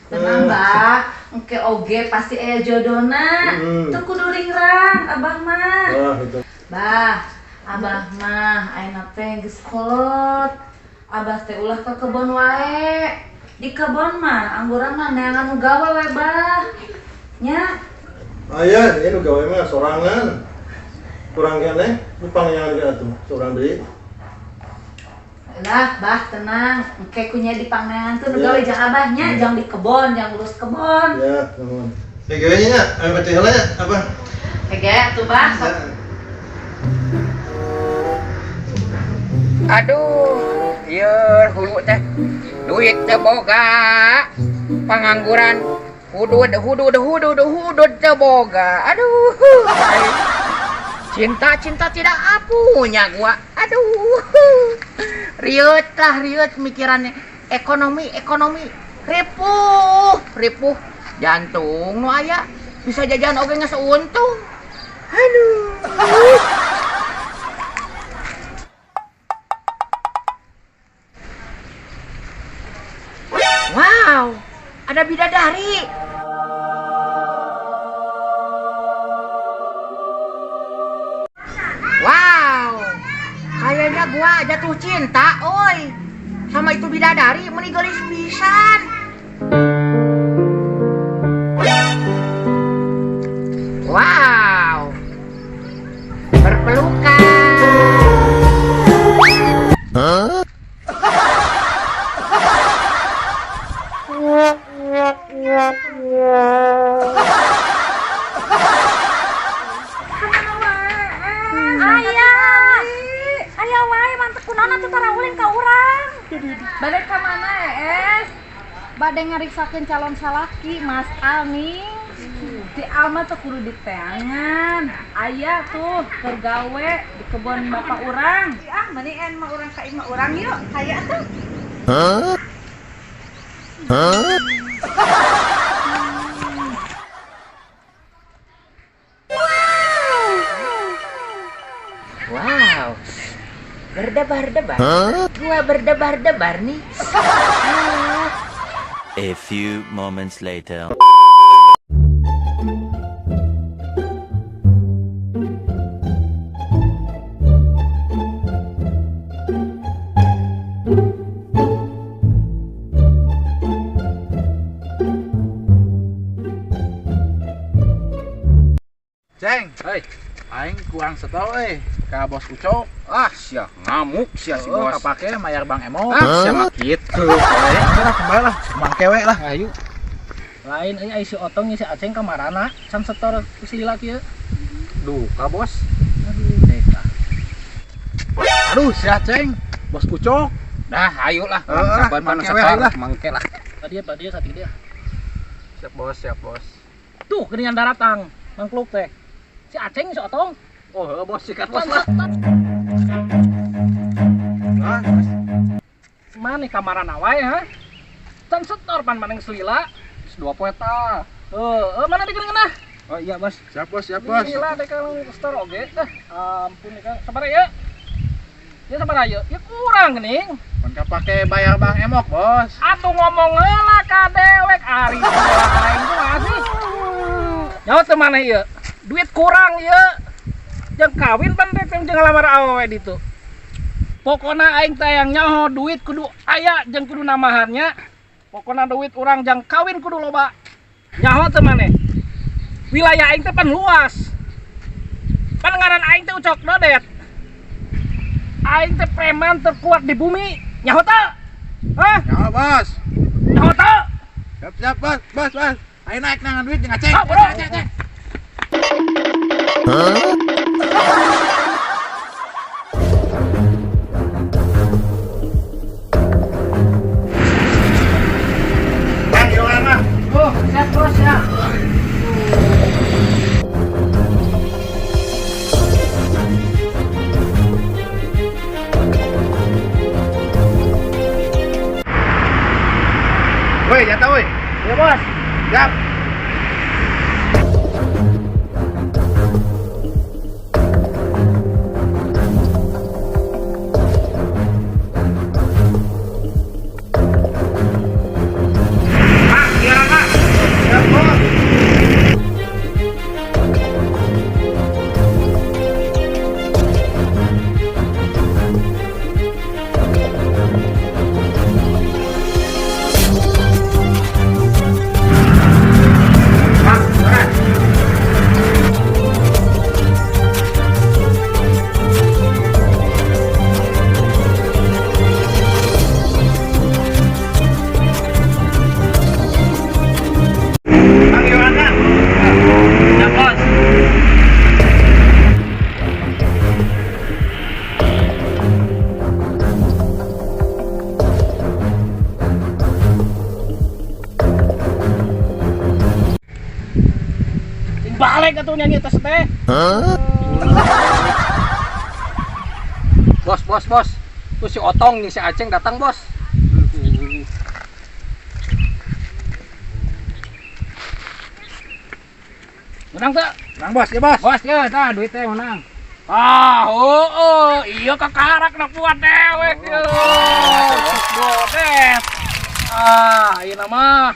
Tenang bah, engke oge pasti aya jodona. Tuh kudu ringrang abah mah. Oh, gitu. Bah, abah mah ayeuna teh geus kolot. Abah teh ulah ke kebon wae. Di kebon mah angguran mah neangan nu gawe we bah. Nya. Aya, ieu nu gawe mah sorangan. Kurang keneh, nu pangyangan ge atuh, sorang deui. Lah, bah tenang. Engke kunya di pangneangan tuh nu gawe jang abahnya, jang di kebon, jang urus kebon. Ya, nuhun. Gawe nya, aya pati heula nya, apa? Ege tuh bah. Aduh, ieu hulu teh duit teu boga, pangangguran hudud teu boga. Aduh, cinta tidak apunya gua. Aduh, riut mikirannya ekonomi ripuh jantung nu aya bisa jajan oge geus untung. Aduh. Wow, ada bidadari. Wow, kayaknya gua jatuh cinta, oi. Sama itu bidadari, meni geulis pisan. Wow, berpelukan. Ayah wae mantek kunaon atuh tara ulin ka urang. Bade ka mana es? Bade ngariksakeun calon salaki Mas Alning. Si Alma teh kudu diteangan. Aya tuh keur gawe di kebon bapak urang. Ah, mendingan mah urang ka imah urang yuk. Aya tuh. Wow, berdebar-debar. Gua berdebar-debar nih. A few moments later. Ceng, Hei, aing kurang setor ka bos Ucok. sia ngamuk sia si bos. Kapake mayar Bang Emo. Sia mah kitu. Udah kembali lah, Bang Kewe lah. Ayo. Lain euy si Otong si Aceng ka marana, can setor si lila kieu. Duh, ka bos. Aduh, teka. Aduh, si Aceng, bos Ucok. Dah, ayo lah. Sabar Mana mangke we setor, lah. mangke lah. Tadi satik dia. Siap bos, siap bos. Tuh, geuningan daratang, mangkluk teh. Si Aceng si Otong. Oh, bos sikat bos lah. Mana ka marana wae ha? Can setor pan maneng selila. 2 poeta. Mana dikeungeunah? Oh iya bos, siap bos, siap bos. Gila deh kalau store oge teh. Ampun nih kan. Sabar ya. Ya sabar aja. Ya kurang geuning. Pan kapake bayar Bang Emok bos. Atuh ngomong heula ka dewek ari aing tuh masih. Nyawa teh maneh ieu. Duit kurang ieu. Jeung kawin pan teh jeung ngalamar awewe ditu. Pokona aing teh yang nyaho duit kudu aya jeung kudu namahannya. Pokona duit urang jang kawin kudu loba. Nyaho teh maneh. Wilayah aing teh pan luas. Pan ngaran aing teh Ucok Dodet. Aing teh preman terkuat di bumi. Nyaho teh? Hah? Ya bos. Nyaho teh? Siap, siap bos, bos, bos. Ayo naik nangan duit jeung Aceng. Ah, bro. Aceng. Bang, yolan mah. Oh, siap bos ya. Woi, jatuh woi. Ya bos. Siap. Pak, giliran dewek atuh nyanyi tos teh. Bos. Tuh si Otong nih si Aceng datang, Bos. Menang tak? Menang bos, ya bos. Bos ya, tah duit teh menang. Iya kakarak na buat dewek ya. Bodet. Ieu nama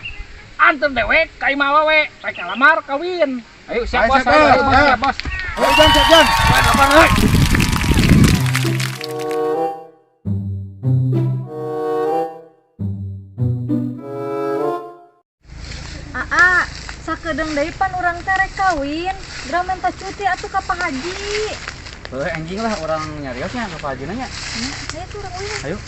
antar dewek ka imah we, rek lamar kawin. Ayo siap bos, siap bos. Ayo Jan. Apa euy? Aa, sakedeung deui pan urang teh rek kawin. Gerang minta cuti atuh ka Pak Haji. Anjing lah orang nyariosnya ke Pak Haji nanya. Saya tuh urang ulin. Ayo.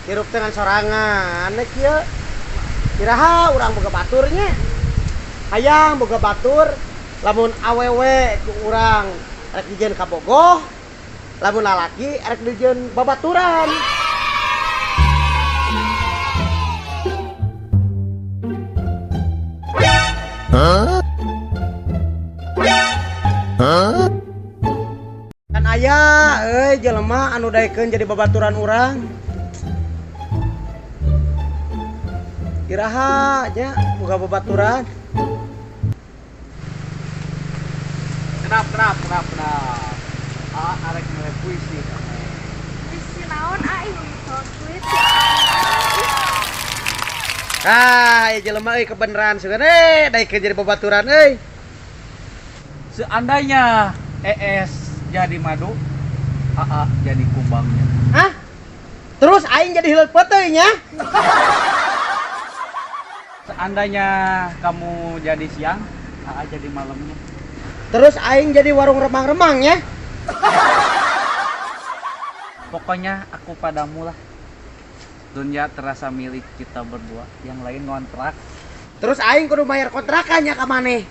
Hirup dengan sorangan kieu. Kiraha urang boga baturnya. Hayang boga batur lamun awewe ku urang rek dijieun ka bogoh, lamun lalaki rek dijieun babaturan. Kan aya jelema anu daekeun jadi babaturan urang. Kiraha nya boga babaturan. Kenap. Arek mulai puisi. Puisi naon ieu tweet. Ya jelema kebenaran sugan daekeun jadi babaturan Seandainya ES jadi madu, AA jadi kumbangnya. Hah? Terus aing jadi hileut peuteuy nya? Seandainya kamu jadi siang, AA jadi malamnya. Terus aing jadi warung remang-remang ya? Pokoknya aku padamu lah. Dunia terasa milik kita berdua, yang lain ngontrak. Terus aing kudu bayar kontrakannya ka maneh.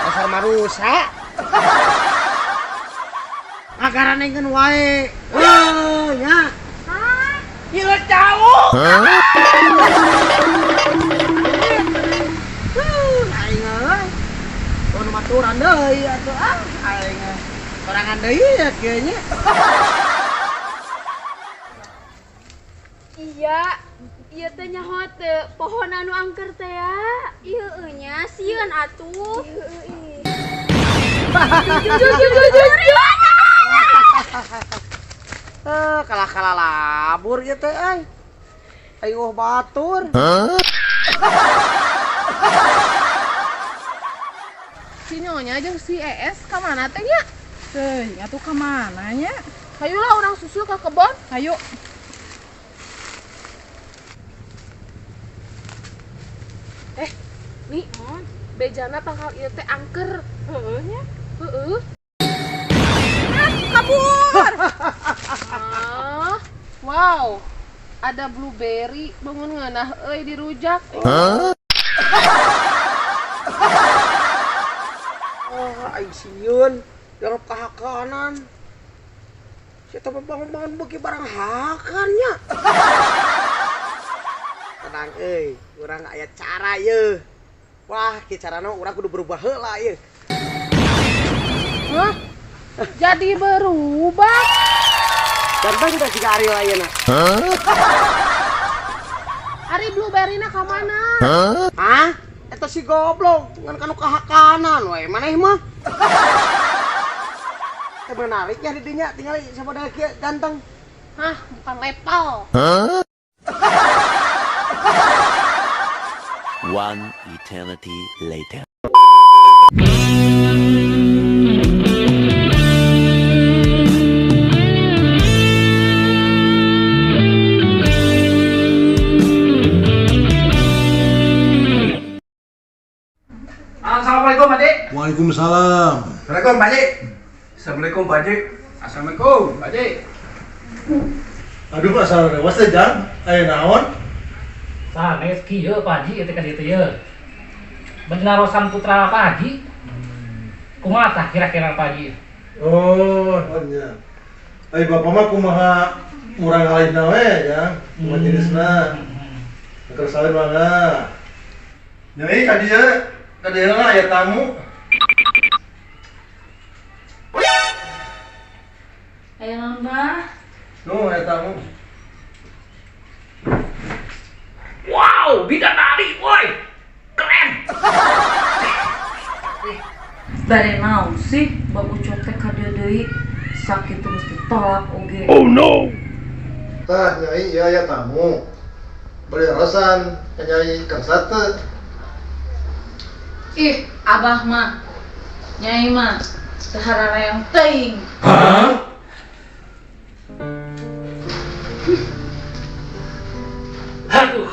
Dasar marusa. Agaranengkeun wae. Nya. Ieu jauh. Aing euy. Kudu maturan deui atuh aing. Sorangan deui ya kieu nya. Iya teh nyaho teh pohon anu angker teh ya. Ieu nya sieun atuh. Jujur. Kalah labur ieu teh aing batur. Si Nyonya jeung si ES ka mana teh nya? Teuing atuh ka mana nya? Hayulah urang susul ka kebon. Hayu. Nih, bejana tangkal ieu teh angker. Heeh nya. Heeh. Kabur. Wow. Ada blueberry bangun ngeunah euy di rujak. Aing sieun yang kahakanan. Saya teh bangun-bangun beuki barang hakannya. Tenang urang aya cara ye. Wah, kieu carana urang kudu berubah heula ye. Hah? Jadi berubah? Ganteng kita siga Ariel ayeuna. Ari blueberry-na ka mana? Hah? Eta si goblok ngan kanu kahakanan we maneh mah. Teu menarik nya di dinya tinggal sabada kieu ganteng. Hah, bukan lepal. One eternity later. Assalamualaikum Pak Haji. Waalaikumsalam. Assalamualaikum Pak Haji. Assalamualaikum Pak Haji. Assalamualaikum Pak Haji. Aduh asal lewas teh Jan. Aya naon? sanes kieu Pak Haji teh ka dieu teh ye. Benarosan putra Pak Haji. Kumaha tah kira-kira Pak Haji? Oh, nya. Ai bapak mah kumaha murang alihna we ya. Kumaha jenisna. Kersawin mangga. Nyai ka dieu aya tamu. Ayo nambah. Nuh, aya tamu. Wow, bidadari woi. Keren. Bari naon sih babu cotek ka dieu deui. Sakitu mesti tolak oge. Tah nyai ieu aya tamu. Bari rasan ka nyai kersat teu. Ih, abah mah. Nyai mah teu hararayang teuing. Aduh,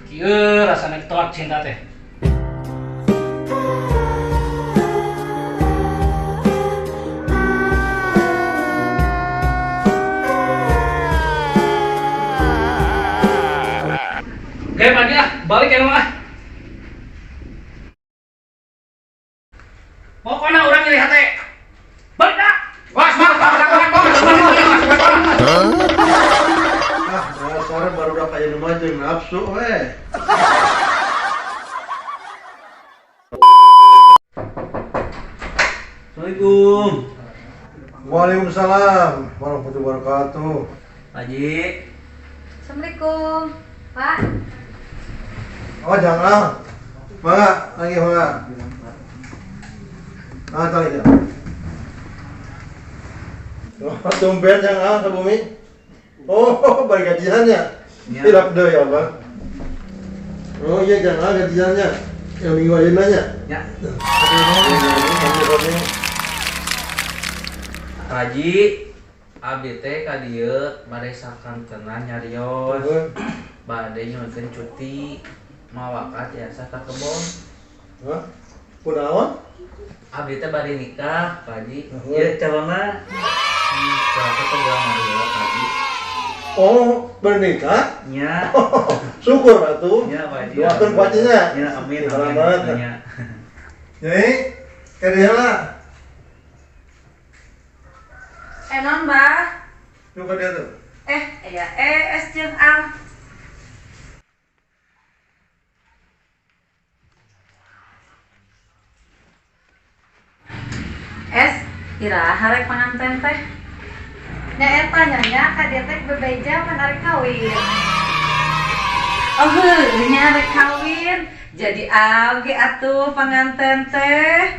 kieu rasana ditolak cinta teh. Oke, Pak Haji, balik ya mah. Pokoknya orang nyari hati. Balik dah. Bos. Dasar baru udah kayak rumah jeung nafsu we. Assalamualaikum. Waalaikumsalam warahmatullahi wabarakatuh. Pak Haji. Assalamualaikum. Pak. Oh jangan. Mangga, lagi mangga. Tali ya. Oh, tumben jangan ke bumi. Oh, balik gajiannya. Ya. Tidak deh ya, Bang. Oh iya jangan gajiannya. Yang minggu aja nanya. Ya. Aduh, Pak Haji, abdi teh ka dieu bade sakantenan nyarios. Bade nyuikeun cuti mawakat jasa ka kebon. Hah? Kunaon? Abdi teh bade nikah, Pak Haji. Nuhun. Ieu calonna. Calona teh tanggal 12 Pak Haji. Oh, bernikah? Nya. Syukur atuh. Nya Pak Haji. Doakeun kuacinya. Ya, amin. Selamat. Nya. Nyai, kadieu lah. Non, Mbah. Yuk ka dieu tuh. Iya, es jeung al. Es, iraha rek panganten teh. Nya eta nya ka dieu teh bebeja pan arek kawin. Oh, nya arek kawin. Jadi age atuh panganten teh.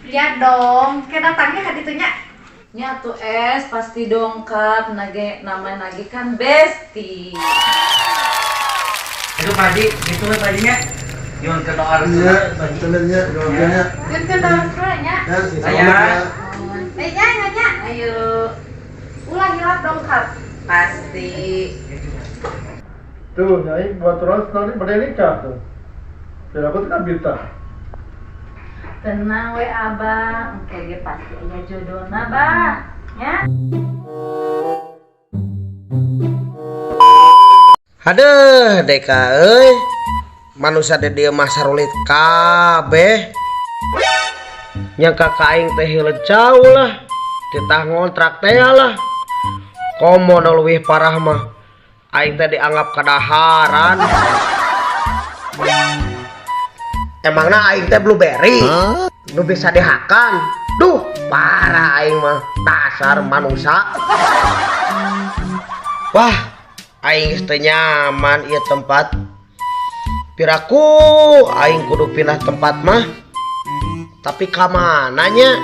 Ya dong, ke datangnya ka ditu nya. Nya tuh es pasti dongkap nama nage kan besti. Itu Pak Haji, gitu we Pak Hajinya. Nyuwun ke doa restu. Iya, bantuannya, doakannya. Kan ke dalam nya. Ya, Saya. Nya. Ayo. Ulah hilap dongkap. Pasti. Tuh, Nyai buat terus nanti pada nikah tuh. Dan aku tuh kan bintang. Tenang we abang, engke ge pasti aya jodohna bah. Ya. Haduh, Deka euy. Manusia de dieu mah sarulit kabeh. Nyangka ka aing teh hileujau lah. Kita ngontrak teh lah. Komo nu leuwih parah mah aing teh dianggap kadaharan. Emangna aing teh blueberry nu bisa dihakan. Duh, parah aing mah dasar manusia. Wah, aing teh nyaman ieu tempat. Piraku aing kudu pindah tempat mah. Tapi ka mananya?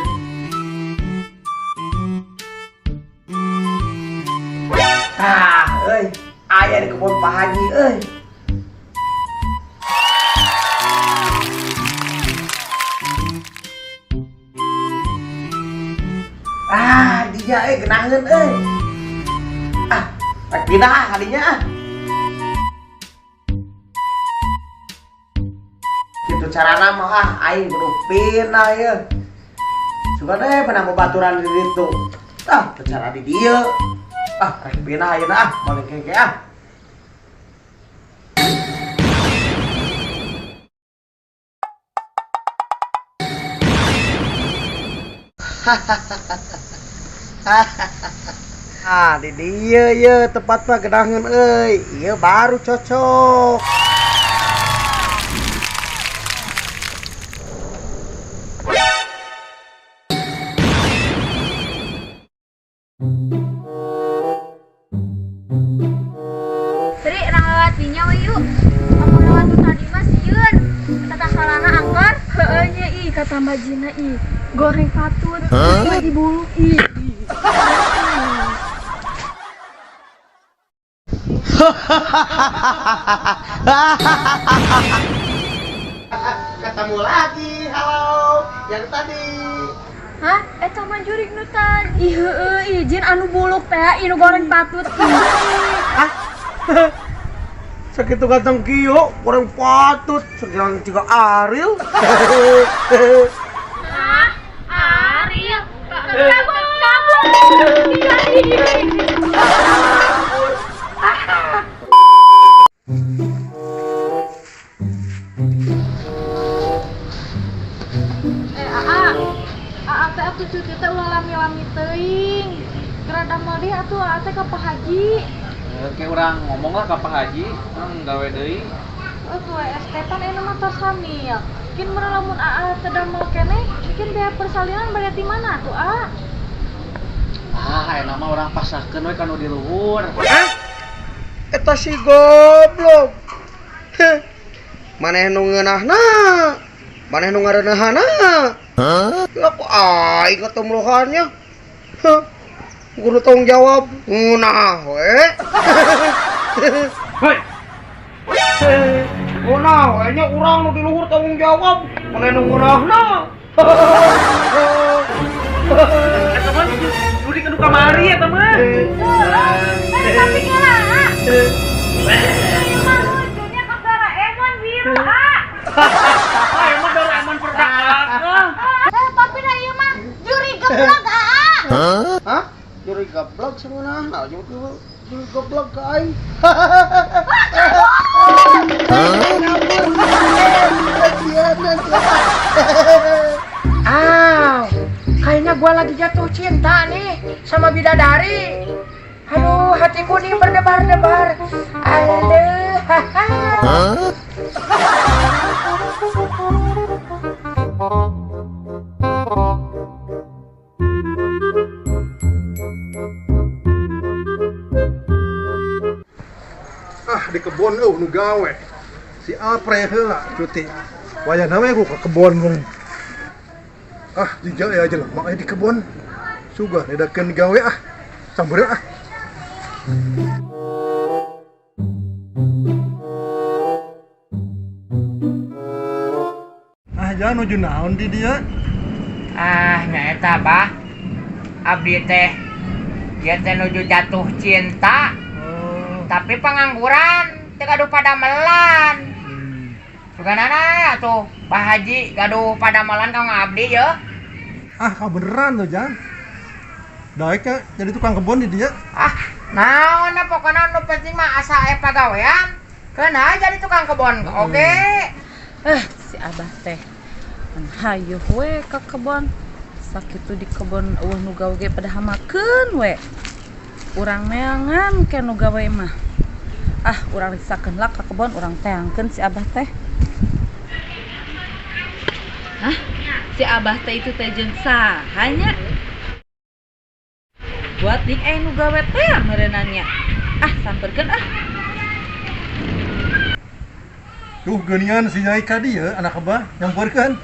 Euy, aya di kebun Pak Haji euy. Dia genaheun euy. Rek pindah kadinya Kitu carana mah aing kudu pindah ye. Suka deh pernah baturan di ditu. Cara di dieu. Rek pindah ayeuna balik kengke Ah, di dia ye tepat mah gedangan euy. Ieu baru cocok. Sri, lewat dinya we yuk. Kamu lewat tuh tadi mah sieun. Kata salana angker. Heeh nya ih kata Mbak Jina ih. Goreng patut. Lagi bulu ih. Ketemu lagi. Halo. Yang tadi. Hah? Eta mah jurig nu tadi. Ih heueuh izin anu buluk teh inu goreng patut. Sakitu ganteng kieu, kurang patut. Sekarang juga Ariel. Hah? Ariel. Kabur. Aa teh atuh cucu teh ulah lami-lami teuing. Gerada mah atuh aa teh ka Pak Haji. Oke orang ngomong lah ke Pak Haji, gawe deui. Atuh ST kan anu mah tos hamil. Kin mun lamun aa teh damel keneh, kin biaya persalinan bade ti mana atuh aa? Enak mah orang pasahkeun we kanu di luhur. Eta si goblok. Heh. Maneh nu ngeunahna. Maneh nu ngareuneuhanna. Aku aing ketemluhannya. Heh. Kudu tanggung jawab. Ngeunah we. Hei, Ngeunah we nya urang nu di luhur tanggung jawab. Maneh nu ngeunahna. eta mah dudi ke kamari eta mah. Tapi ngeulana. Ieu mah lucunya ka Doraemon biru aa. Emang Doraemon perdak. Tapi na ieu mah juri geblek aa. Hah? Juri goblok sebenarnya. Juri goblok ke aing. Kayaknya gua lagi jatuh cinta nih sama bidadari. Aduh, hatiku nih berdebar-debar. Aduh, haha. Di kebon nu gawe. Si Apre heula cuti. Wayahna we ku ka kebon mung. Di jalan aja lah, makanya di kebon. Suga nedakeun gawe sambeureuh jangan nuju naon di dia. Nyaeta bah. Abdi teh dia teh nuju jatuh cinta. Tapi pengangguran teh gaduh padamelan. Suganana atuh Pak Haji gaduh padamelan kang abdi ya. Beneran tuh Jan. Daek ya jadi tukang kebun di dia. Naon pokona nu penting mah asa aya pagawean. Keuna jadi tukang kebun oge. Si Abah teh hayu we ka kebon. Sakitu di kebon eueuh nu gawe ge pada hamakeun we. Urang neangan ke nu gawe mah. Urang risakeun lah ka kebon urang teangkeun si Abah teh. Si Abah teh itu teh jeung saha nya? Buat dik nu gawe teh meureunannya. Sampeurkeun Tuh geunian si Nyai ka dieu anak Abah nyampeurkeun.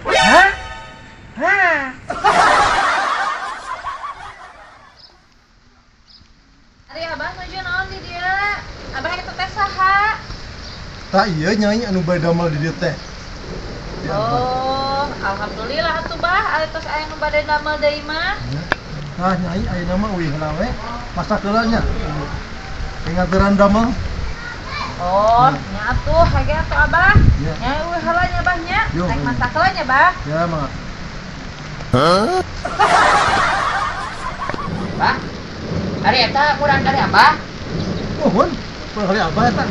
Ari Abah nuju naon di dieu? Abah itu teh saha? Tak iya Nyai anu bade damel di dieu teh. Alhamdulillah atuh Bah, ari tos aya nu bade damel deui mah. Nyai ayeuna mah euy heula we masak heula nya. Ngaturan damel. Nya atuh hage atuh Abah. Nya euy heula nya Bah nya. Rek masak heula nya Bah. Ya mah. Bah. Ari eta kurang dari Abah. Mohon, kurang kali Abah eta.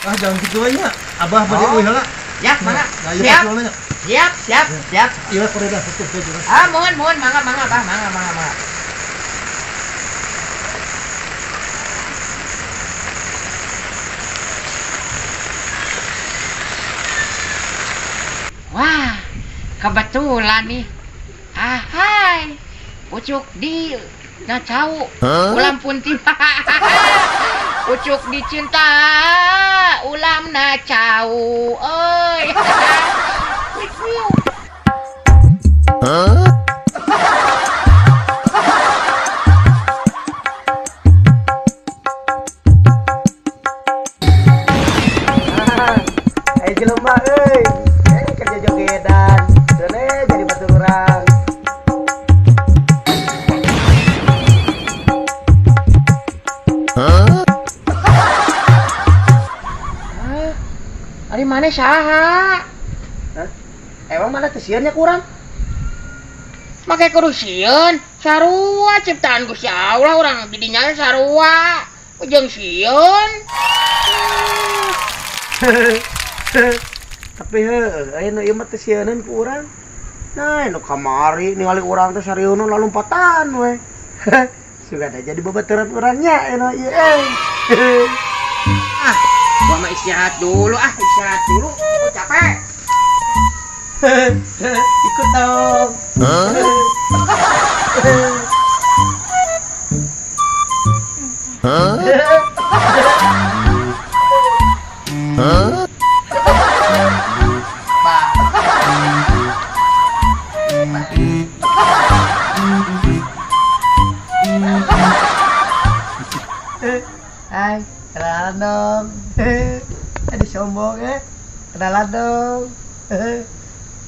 Jangan gitu we nya. Abah bade euy heula. Ya, mana? Siap. Siap. Iya, Koreda, betul. Mohon, mangga, Bah, mangga. Wah, kebetulan nih. Hai, pucuk di ngacau, ulam punti. Pucuk dicinta, ulam nacau, oi. Ayo jelema euy. Kerja jogedan. Dene jadi batur urang. Ari mana saha? Emang mana teh sieunnya kurang? Make kudu sieun, sarua ciptaan Gusti Allah urang didinya sarua. Ujung sieun. Tapi aya nu ieu mah teh sieuneun ku urang. Nah, nu kamari ningali urang teh sarieuna lalumpatan we. Suga teh jadi babaturan urangnya eno ieu Gua mah istirahat dulu, Aku capek. Ikut dong. Hai, kenalan dong. Tadi sombong ya. Kenalan dong.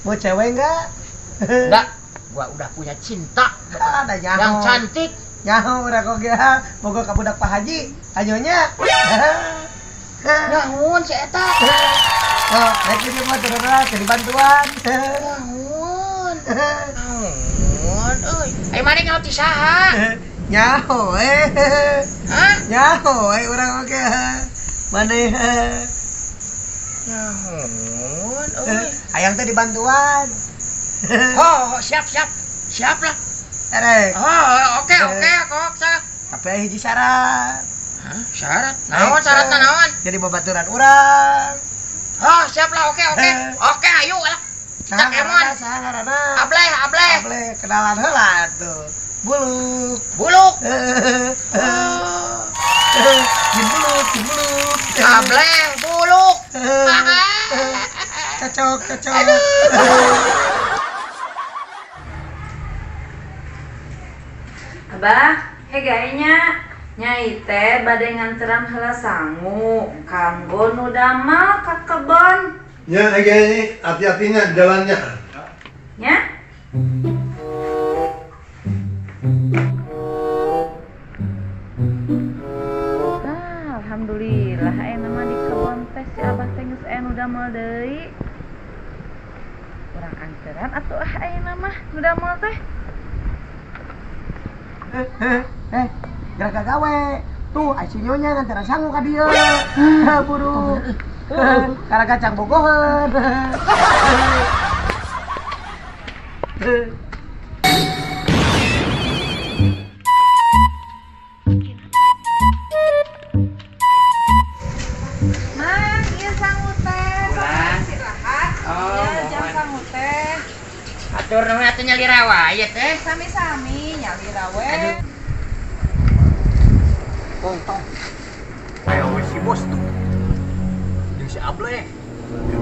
Mau cewek enggak? Enggak, gua udah punya cinta Ada nyaho. yang cantik. Nyaho udah kok ya. Moga ka budak Pak Haji. Ayonya. Naon si eta? Oh, naik ini mah terus jadi bantuan. Naon euy. Ayo mari nyaho ti saha? Nyaho Hah? Nyaho urang oge. Maneh Naon euy. ayang teh dibantuan. Oh, siap lah. Erek. Oh, oke, kok saya. Tapi aya hiji syarat. Hah? Syarat? Naon syaratna naon? Jadi babaturan urang. Oh, siap lah, oke. Oke, ayo lah. Cak Emon. Saharana. Ableh. Ableh kenalan heula tuh. Buluk. Buluk. Buluk. Ableh, buluk. Cocok. Abah, gayanya Nyai teh bade nganteran heula sangu kanggo nu damel ka kebon. Ya, ini hati-hatinya di jalannya. Nya? Alhamdulillah aya mah di kebon teh si Abah teh geus aya nu damel deui. Urang anteran atuh aya mah nu damel teh. Gerak gawe. Tuh, asinyonya nganteran sangu ka dieu. Buru. Karena kacang bogohan. Mang, ieu sangu teh. Ulah. Istirahat. Oh, Ieu jam mohon. sangu teh. Atur nama atuh nyalirawa ieu teh. Sami-sami nyalira we. Tong. Ayo si bos tuh. Jeung si Ableh.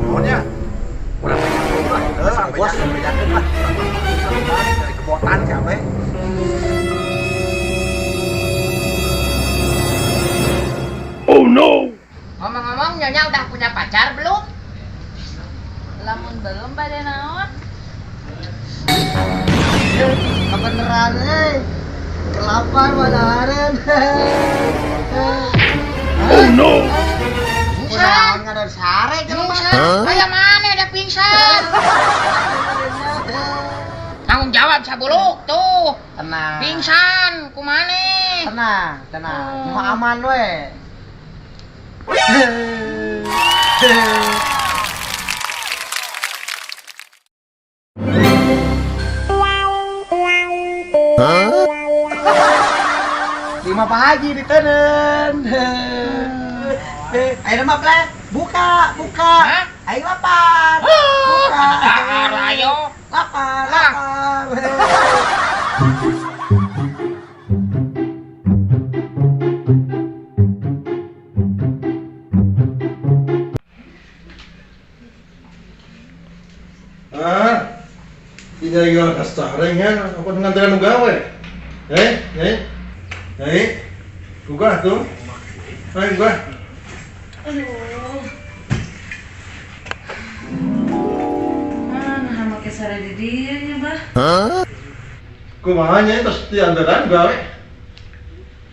Pokoknya, Urang lah. Sang bos bedakeun lah. Dari kebotan si Ableh. Ngomong-ngomong Nyonya udah punya pacar belum? Lamun belum bade naon? Kebeneran kelapan wadaren. Pingsan. Ada sare Pingsan. Kayak mana ada pingsan? Tanggung jawab sabuluk tuh. Tenang. Pingsan, kumane? Tenang. Cuma aman we. Lima Pak Haji ditenen. Ayo mah pleh, buka. Ayo lapar. Buka. Ayo. Lapar. Ini lagi orang kastareng ya, apa dengan tekan gawe? Buka tuh. Ayo buka. Mana make sare di dieu nya, Bah? Kumaha nya terus diantaran gawe?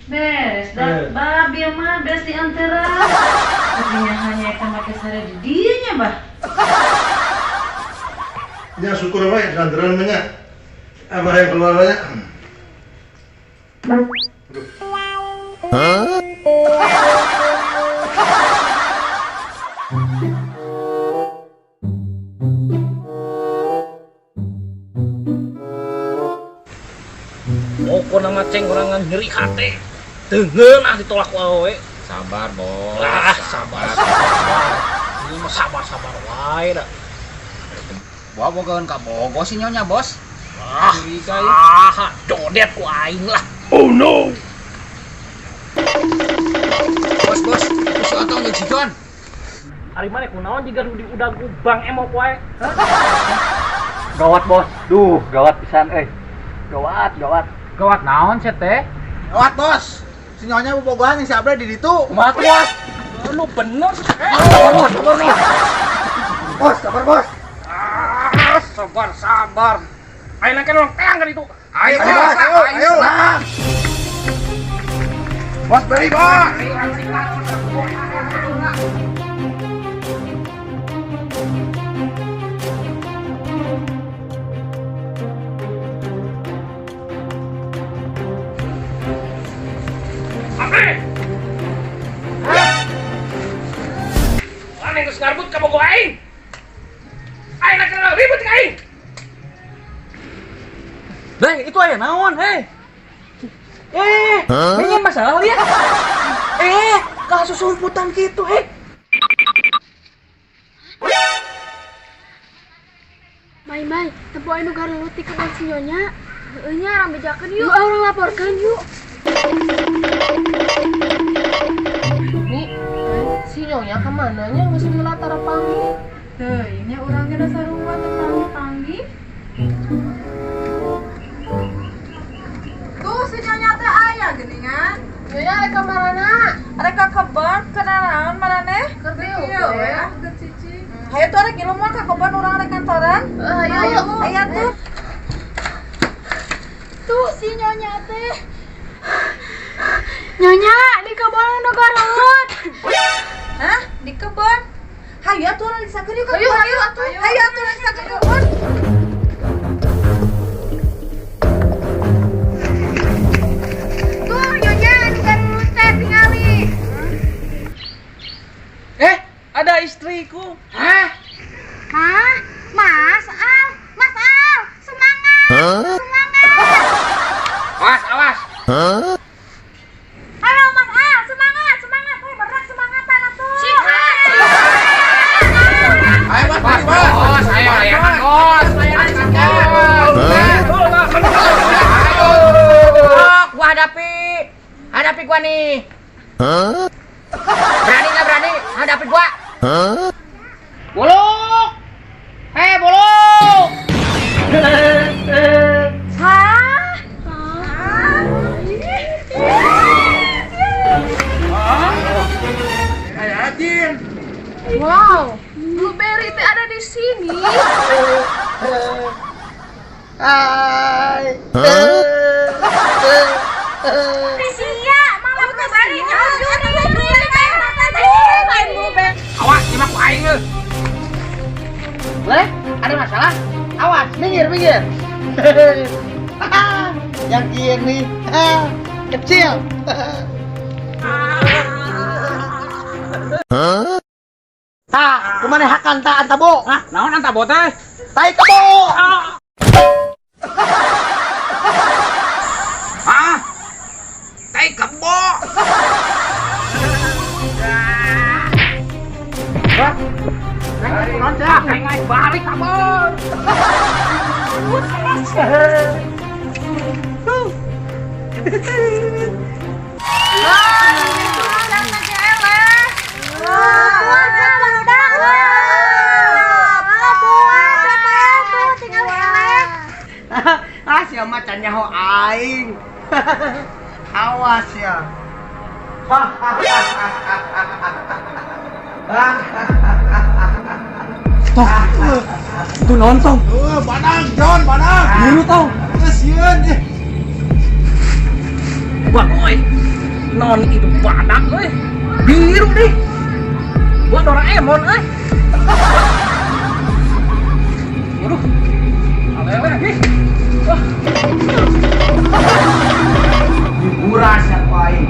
Beres dah, Bah, biar mah beres di antara. Artinya hanya eta make sare di dieu nya, Bah. Ya syukur wae diantaran mah nya. Abah yang keluar nya. Pokok nama ceng orang nyeri hati. Dengan ditolak wae. Sabar, Bos. Sabar. Ini mah sabar wae dah. Bawa bogawan ka Bogo si nyonya, Bos. Jodet ku aing lah. Bos, si Otong jeung si John. Ari mana kunaon jika udah gubang emok wae. Gawat bos, duh gawat pisan gawat. Gawat naon set teh? Lewat bos. Si nyonya bobogohan yang si Abra di ditu. Kumaha tuh bos? Lu bener. Bos, sabar bos. Sabar. Ayo nak orang teang kan itu. Ayo. Bos beri bos. Mana yang ngarbut ka bogo aing? Aing nak ribut ka aing. Itu aya naon, ini masalah lihat. Kasus umputan gitu, Mai, tempo anu garelut ti kebon si nyonya. Heuh nya arang bejakeun yuk. Orang laporkan yuk. Nih, si nyonya kemana nya geus di latar panggil? Teuing nya urang ge sarua teh panggil. Tuh si nyonya teh aya geuningan. Nyonya arek ka manana? Arek ka kebon, kenalan mananeh? Keur dieu ya, keur cicing. Hayu tuh arek ilu mah ka kebon urang arek kantoran. Ayo. Aya tuh. Tuh si nyonya teh. Nyonya, di kebon anu garelut. Hah? Di kebon? Hayu atuh urang disakeun yuk ka kebon. Hayu atuh urang disakeun ka kebon. Tuh nyonya anu garelut teh tingali. Ada istriku. Hah? Mas Al, semangat. Awas. Ayo Mas Al, semangat. Hei, berat semangatan atuh. Sikat. Ayo bos. Ayo layangan bos. Gua hadapi gua nih. Berani nggak berani? Hadapi gua. Bolok. Bolok. Wow, blueberry teh ada di sini. Hai. Sia, malah blueberry Awas, simak ku aing euy. Boleh? Ada masalah? Awas, minggir. Yang kiri kecil. Kemana hakan tak antabo? Naon anta bot teh? tai kebo. Ah, tai kebo. Naik balik kabur. Sia macan nyaho aing. Awas ya. Itu nonton. Banang, John, banang. Biru tau. Kasian eh. Wah, oi. Non itu badak euy. Biru nih. Buat Doraemon euy. Waduh. Ale-ale nih. Wah. Diburas ya aing.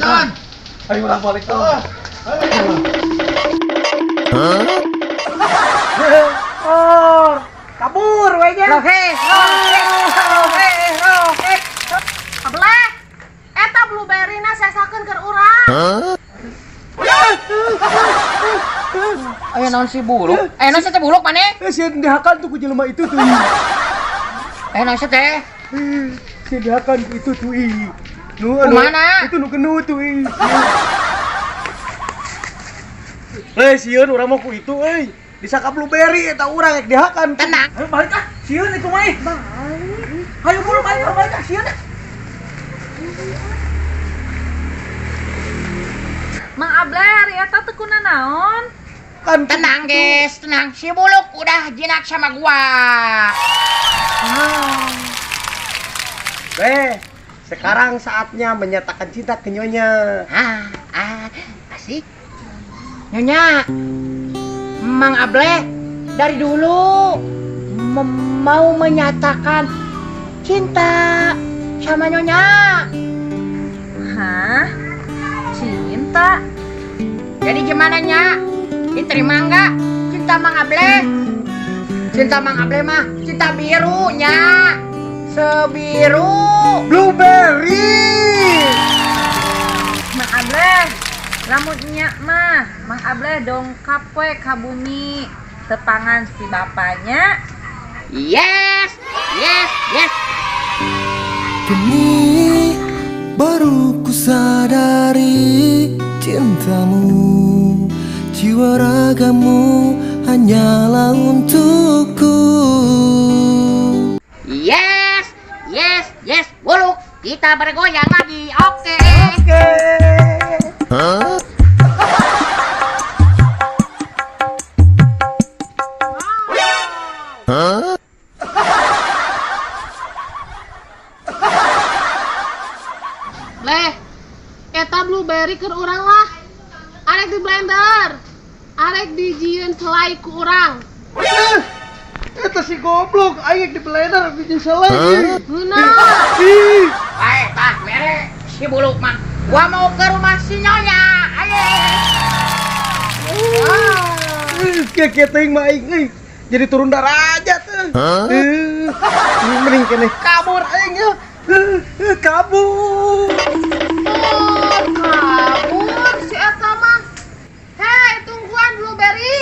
John. Ayo ulang balik tuh. Oh, kabur we nya. Rohe. Ableh. Eta blueberry-na sesakeun keur urang. Aya naon si buluk? Aya naon si teh buluk maneh? Sieun dihakan tuh ku jelema itu tuh. Aya naon si teh? Sieun dihakan ku itu tuh. Nu Kumana? Itu nu genu tuh. Sieun urang mah ku itu euy. Disaka blueberry eta urang rek dihakan. Tenang. Ayo balik ah. Sieun itu mah. Balik. Ayo buru balik ah sieun. Mang Ableh, eta teu kuna naon? Kan Tenang, guys, tenang. Si buluk udah jinak sama gua. Sekarang saatnya menyatakan cinta ke Nyonya. Asik. Nyonya, Mang Ableh dari dulu mau menyatakan cinta sama Nyonya. Hah? Cinta? Jadi gimana nya? Diterima nggak cinta Mang Ableh? Cinta Mang Ableh mah cinta birunya, sebiru Blueberry. Mang Ableh, lamun nya mah Mang Ableh dongkap we ka bumi tetangan si bapaknya. Yes, yes, yes. Kini baru ku sadari cintamu, jiwa ragamu hanyalah untukku. Yes, yes, yes. Buluk, kita bergoyang lagi. Oke. Leh, eta blueberry keur urang lah. Arek di blender. Arek dijieun selai ku urang. Eta si goblok aing di blender bikin salah. Geunah. Baik, tah mere si buluk mah. Gua mau ke rumah si Nyonya. Ayo. Kieu teuing mah aing euy. Jadi turun derajat. Mending keneh kabur aing ya. Kabur. Kabur si eta mah. Hei, tungguan blueberry.